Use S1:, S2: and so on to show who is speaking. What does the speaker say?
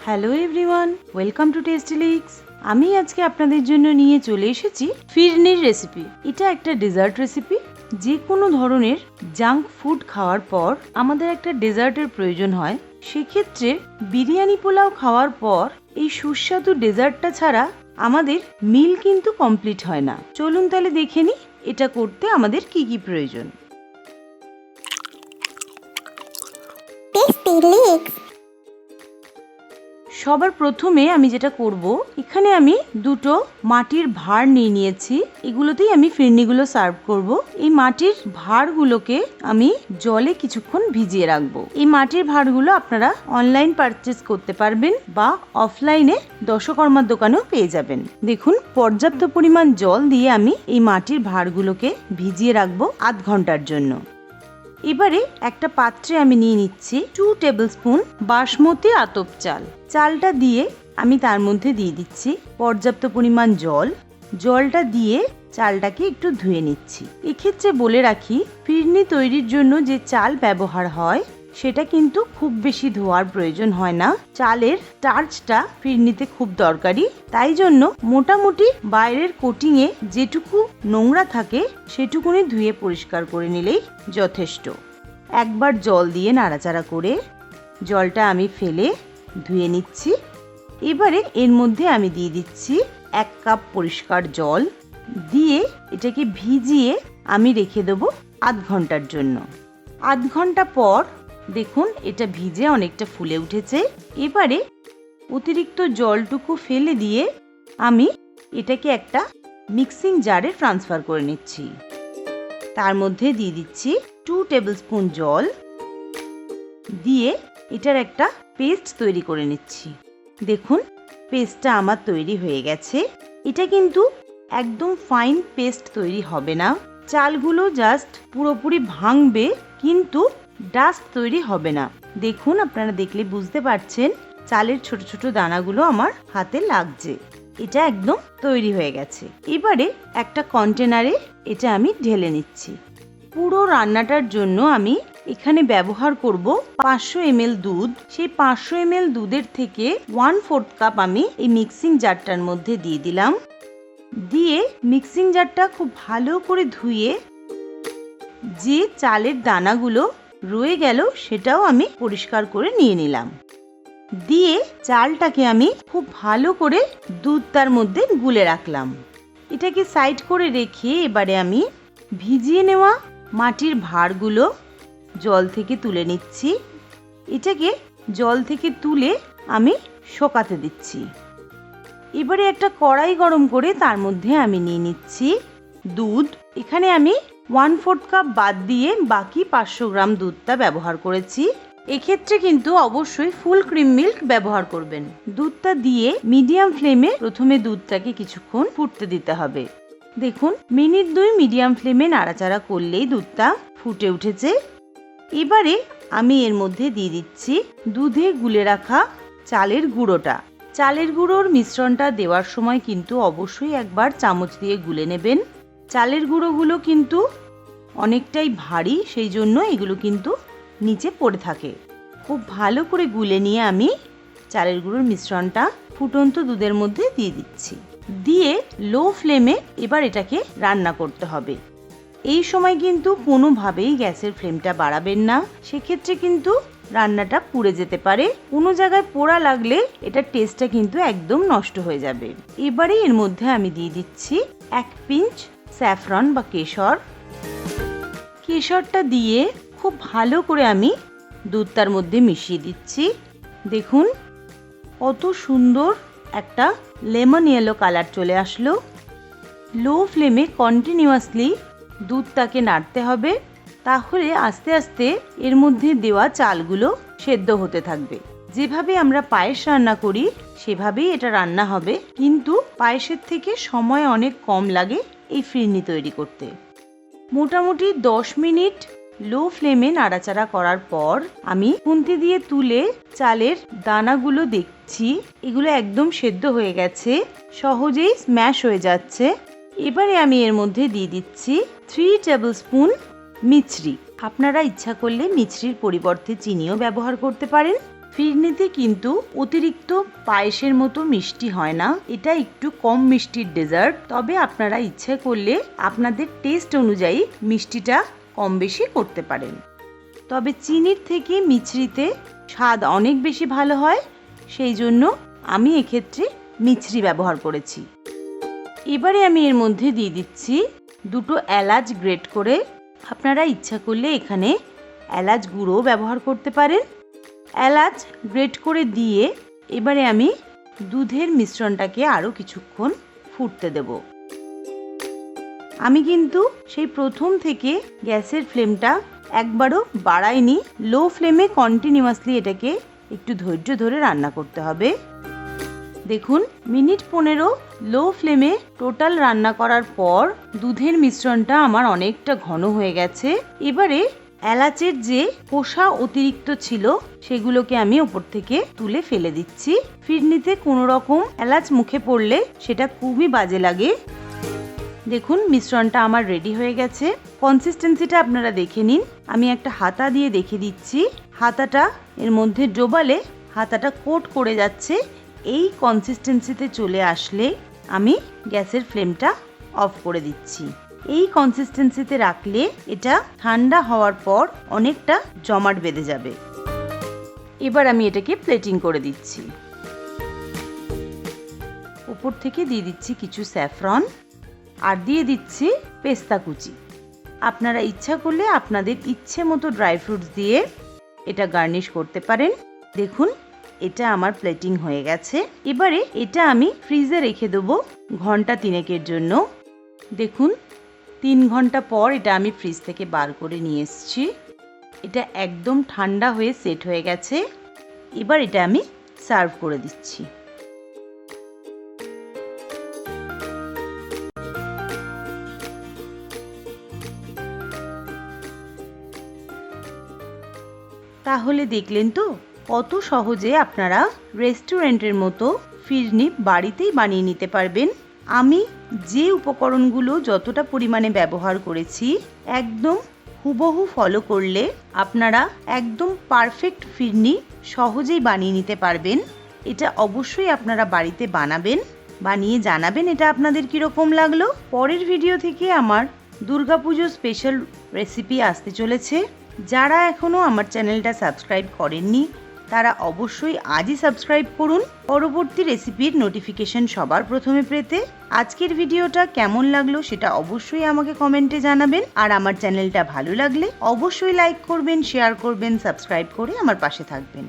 S1: Hello everyone, welcome to tasty leaks. আমি আজকে আপনাদের জন্য নিয়ে চলে এসেছি ফিরনির রেসিপি। এটা একটা ডেজার্ট রেসিপি। যে কোনো ধরনের জাঙ্ক ফুড খাওয়ার পর আমাদের একটা ডেজার্টের প্রয়োজন হয়। সেক্ষেত্রে বিরিয়ানি পোলাও খাওয়ার পর এই সুস্বাদু ডেজার্টটা ছাড়া আমাদের মিল কিন্তু কমপ্লিট হয় না। চলুন তাহলে দেখে নিই এটা করতে আমাদের কি কি প্রয়োজন।
S2: Tasty leaks.
S1: সবার প্রথমে আমি যেটা করব, এখানে আমি দুটো মাটির ভাঁড় নিয়ে নিয়েছি। এগুলোতেই আমি ফিরনিগুলো সার্ভ করব। এই মাটির ভাঁড়গুলোকে আমি জলে কিছুক্ষণ ভিজিয়ে রাখবো। এই মাটির ভাঁড়গুলো আপনারা অনলাইন পারচেজ করতে পারবেন বা অফলাইনে দশকর্মার দোকানেও পেয়ে যাবেন। দেখুন, পর্যাপ্ত পরিমাণ জল দিয়ে আমি এই মাটির ভাঁড়গুলোকে ভিজিয়ে রাখবো আধ ঘন্টার জন্য। এবারে একটা পাত্রে আমি নিয়ে নিচ্ছি 2 টেবিল স্পুন বাসমতি আতপ চাল। চালটা দিয়ে আমি তার মধ্যে দিয়ে দিচ্ছি পর্যাপ্ত পরিমাণ জল। জলটা দিয়ে চালটাকে একটু ধুয়ে নিচ্ছি। এক্ষেত্রে বলে রাখি, ফিরনি তৈরির জন্য যে চাল ব্যবহার হয় সেটা কিন্তু খুব বেশি ধোয়ার প্রয়োজন হয় না। চালের স্টার্চটা ফিরনিতে খুব দরকারি, তাই জন্য মোটামুটি বাইরের কোটিংয়ে যেটুকু নোংরা থাকে সেটুকুনি ধুয়ে পরিষ্কার করে নিলেই যথেষ্ট। একবার জল দিয়ে নাড়াচাড়া করে জলটা আমি ফেলে ধুয়ে নিচ্ছি। এবারে এর মধ্যে আমি দিয়ে দিচ্ছি 1 কাপ পরিষ্কার জল। দিয়ে এটাকে ভিজিয়ে আমি রেখে দেবো আধ ঘন্টার জন্য। আধ ঘন্টা পর দেখুন এটা ভিজে অনেকটা ফুলে উঠেছে। এবারে অতিরিক্ত জলটুকু ফেলে দিয়ে আমি এটাকে একটা মিক্সিং জারে ট্রান্সফার করে নিচ্ছি। তার মধ্যে দিয়ে দিচ্ছি 2 টেবিল স্পুন জল। দিয়ে এটার একটা পেস্ট তৈরি করে নিচ্ছি। দেখুন, পেস্টটা আমার তৈরি হয়ে গেছে। এটা কিন্তু একদম ফাইন পেস্ট তৈরি হবে না। চালগুলো জাস্ট পুরোপুরি ভাঙবে, কিন্তু ডাস্ট তৈরি হবে না। দেখুন, আপনারা দেখলে বুঝতে পারছেন চালের ছোট ছোট দানাগুলো আমার হাতে লাগছে। এটা একদম তৈরি হয়ে গেছে। এবারে একটা কন্টেনারে এটা আমি ঢেলে নিচ্ছি। পুরো রান্নাটার জন্য আমি এখানে ব্যবহার করব 500 ml দুধ। সেই 500 ml দুধের থেকে 1/4 কাপ আমি এই মিক্সিং জারটার মধ্যে দিয়ে দিলাম। দিয়ে মিক্সিং জারটা খুব ভালো করে ধুয়ে যে চালের দানাগুলো রয়ে গেল সেটাও আমি পরিষ্কার করে নিয়ে নিলাম। দিয়ে চালটাকে আমি খুব ভালো করে দুধটার মধ্যে গুলে রাখলাম। এটাকে সাইড করে রেখে এবারে আমি ভিজিয়ে নেওয়া মাটির ভাঁড়গুলো জল থেকে তুলে নিচ্ছি। এটাকে জল থেকে তুলে আমি শোকাতে দিচ্ছি। এবারে একটা কড়াই গরম করে তার মধ্যে আমি নিয়ে নিচ্ছি দুধ। এখানে আমি 1/4 কাপ বাদ দিয়ে বাকি 500 গ্রাম দুধটা ব্যবহার করেছি। এক্ষেত্রে কিন্তু অবশ্যই ফুল ক্রিম মিল্ক ব্যবহার করবেন। দুধটা দিয়ে মিডিয়াম ফ্লেমে প্রথমে দুধটাকে কিছুক্ষণ ফুটতে দিতে হবে। দেখুন, মিনিট 2 মিডিয়াম ফ্লেমে নাড়াচাড়া করলেই দুধটা ফুটে উঠেছে। এবারে আমি এর মধ্যে দিয়ে দিচ্ছি দুধে গুলে রাখা চালের গুঁড়োটা। চালের গুঁড়োর মিশ্রণটা দেওয়ার সময় কিন্তু অবশ্যই একবার চামচ দিয়ে গুলে নেবেন। চালের গুঁড়োগুলো কিন্তু অনেকটাই ভারী, সেই জন্য এগুলো কিন্তু নিচে পড়ে থাকে। খুব ভালো করে গুলে নিয়ে আমি চালের গুঁড়োর মিশ্রণটা ফুটন্ত দুধের মধ্যে দিয়ে দিচ্ছি। দিয়ে লো ফ্লেমে এবার এটাকে রান্না করতে হবে। এই সময় কিন্তু কোনোভাবেই গ্যাসের ফ্লেমটা বাড়াবেন না, সেক্ষেত্রে কিন্তু রান্নাটা পুড়ে যেতে পারে। কোনো জায়গায় পোড়া লাগলে এটা টেস্টটা কিন্তু একদম নষ্ট হয়ে যাবে। এবারে এর মধ্যে আমি দিয়ে দিচ্ছি 1 পিঞ্চ স্যাফরন বা কেশর। কেশরটা দিয়ে খুব ভালো করে আমি দুধটার মধ্যে মিশিয়ে দিচ্ছি। দেখুন, কত সুন্দর একটা লেমন ইয়েলো কালার চলে আসলো। লো ফ্লেমে কন্টিনিউয়াসলি দুধটাকে নাড়তে হবে, তাহলে আস্তে আস্তে এর মধ্যে দেওয়া চালগুলো সেদ্ধ হতে থাকবে। যেভাবে আমরা পায়েস রান্না করি সেভাবেই এটা রান্না হবে, কিন্তু পায়েসের থেকে সময় অনেক কম লাগে এই ফিরনি তৈরি করতে। মোটামুটি 10 মিনিট লো ফ্লেমে নাড়াচাড়া করার পর আমি খুন্তি দিয়ে তুলে চালের দানাগুলো দেখছি এগুলো একদম সেদ্ধ হয়ে গেছে, সহজেই স্ম্যাশ হয়ে যাচ্ছে। এবারে আমি এর মধ্যে দিয়ে দিচ্ছি 3 টেবিল স্পুন মিছরি। আপনারা ইচ্ছা করলে মিছরির পরিবর্তে চিনিও ব্যবহার করতে পারেন। ফিরনিতে কিন্তু অতিরিক্ত পায়েসের মতো মিষ্টি হয় না, এটা একটু কম মিষ্টির ডেজার্ট। তবে আপনারা ইচ্ছে করলে আপনাদের টেস্ট অনুযায়ী মিষ্টিটা কম বেশি করতে পারেন। তবে চিনির থেকে মিছরিতে স্বাদ অনেক বেশি ভালো হয়, সেই জন্য আমি এক্ষেত্রে মিছরি ব্যবহার করেছি। এবারে আমি এর মধ্যে দিয়ে দিচ্ছি 2 এলাচ গ্রেট করে। আপনারা ইচ্ছা করলে এখানে এলাচ গুঁড়োও ব্যবহার করতে পারেন। এলাচ গ্রেট করে দিয়ে এবারে আমি দুধের মিশ্রণটাকে আরও কিছুক্ষণ ফুটতে দেব। আমি কিন্তু সেই প্রথম থেকে গ্যাসের ফ্লেমটা একবারও বাড়াইনি, লো ফ্লেমে কন্টিনিউয়াসলি এটাকে একটু ধৈর্য ধরে রান্না করতে হবে। দেখুন মিনিট 15 লো ফ্লেমে টোটাল রান্না করার পর দুধের মিশ্রণটা আমার অনেকটা ঘন হয়ে গেছে। এবারে এলাচের যে খোসা অতিরিক্ত ছিল সেগুলোকে আমি ওপর থেকে তুলে ফেলে দিচ্ছি। ফিরনিতে কোনো রকম এলাচ মুখে পড়লে সেটা খুবই বাজে লাগে। দেখুন মিশ্রণটা আমার রেডি হয়ে গেছে। কনসিস্টেন্সিটা আপনারা দেখে নিন। আমি একটা হাতা দিয়ে দেখে দিচ্ছি। হাতাটা এর মধ্যে ডোবালে হাতাটা কোট করে যাচ্ছে। এই কনসিস্টেন্সিতে চলে আসলে আমি গ্যাসের ফ্লেমটা অফ করে দিচ্ছি। এই কনসিস্টেন্সিতে রাখলে এটা ঠান্ডা হওয়ার পর অনেকটা জমাট বেঁধে যাবে। এবার আমি এটাকে প্লেটিং করে দিচ্ছি। উপর থেকে দিয়ে দিচ্ছি কিছু স্যাফরন আর দিয়ে দিচ্ছি পেস্তা কুচি। আপনারা ইচ্ছা করলে আপনাদের ইচ্ছে মতো ড্রাই ফ্রুটস দিয়ে এটা গার্নিশ করতে পারেন। দেখুন এটা আমার প্লেটিং হয়ে গেছে। এবারে এটা আমি ফ্রিজে রেখে দেবো ঘন্টা 3 জন্য। দেখুন 3 ঘন্টা পর এটা আমি ফ্রিজ থেকে বার করে নিয়ে এসেছি। এটা একদম ঠান্ডা হয়ে সেট হয়ে গেছে। এবার এটা আমি সার্ভ করে দিচ্ছি। তাহলে দেখলেন তো কত সহজে আপনারা রেস্টুরেন্টের মতো ফিরনি বাড়িতেই বানিয়ে নিতে পারবেন। আমি যে উপকরণগুলো যতটা পরিমাণে ব্যবহার করেছি একদম হুবহু ফলো করলে আপনারা একদম পারফেক্ট ফিরনি সহজেই বানিয়ে নিতে পারবেন। এটা অবশ্যই আপনারা বাড়িতে বানাবেন, বানিয়ে জানাবেন এটা আপনাদের কীরকম লাগলো। পরের ভিডিও থেকে আমার দুর্গাপুজো স্পেশাল রেসিপি আসতে চলেছে। যারা এখনও আমার চ্যানেলটা সাবস্ক্রাইব করেননি তারা অবশ্যই আজই সাবস্ক্রাইব করুন পরবর্তী রেসিপির নোটিফিকেশন সবার প্রথমে পেতে। আজকের ভিডিওটা কেমন লাগলো সেটা অবশ্যই আমাকে কমেন্টে জানাবেন। আর আমার চ্যানেলটা ভালো লাগলে অবশ্যই লাইক করবেন, শেয়ার করবেন, সাবস্ক্রাইব করে আমার পাশে থাকবেন।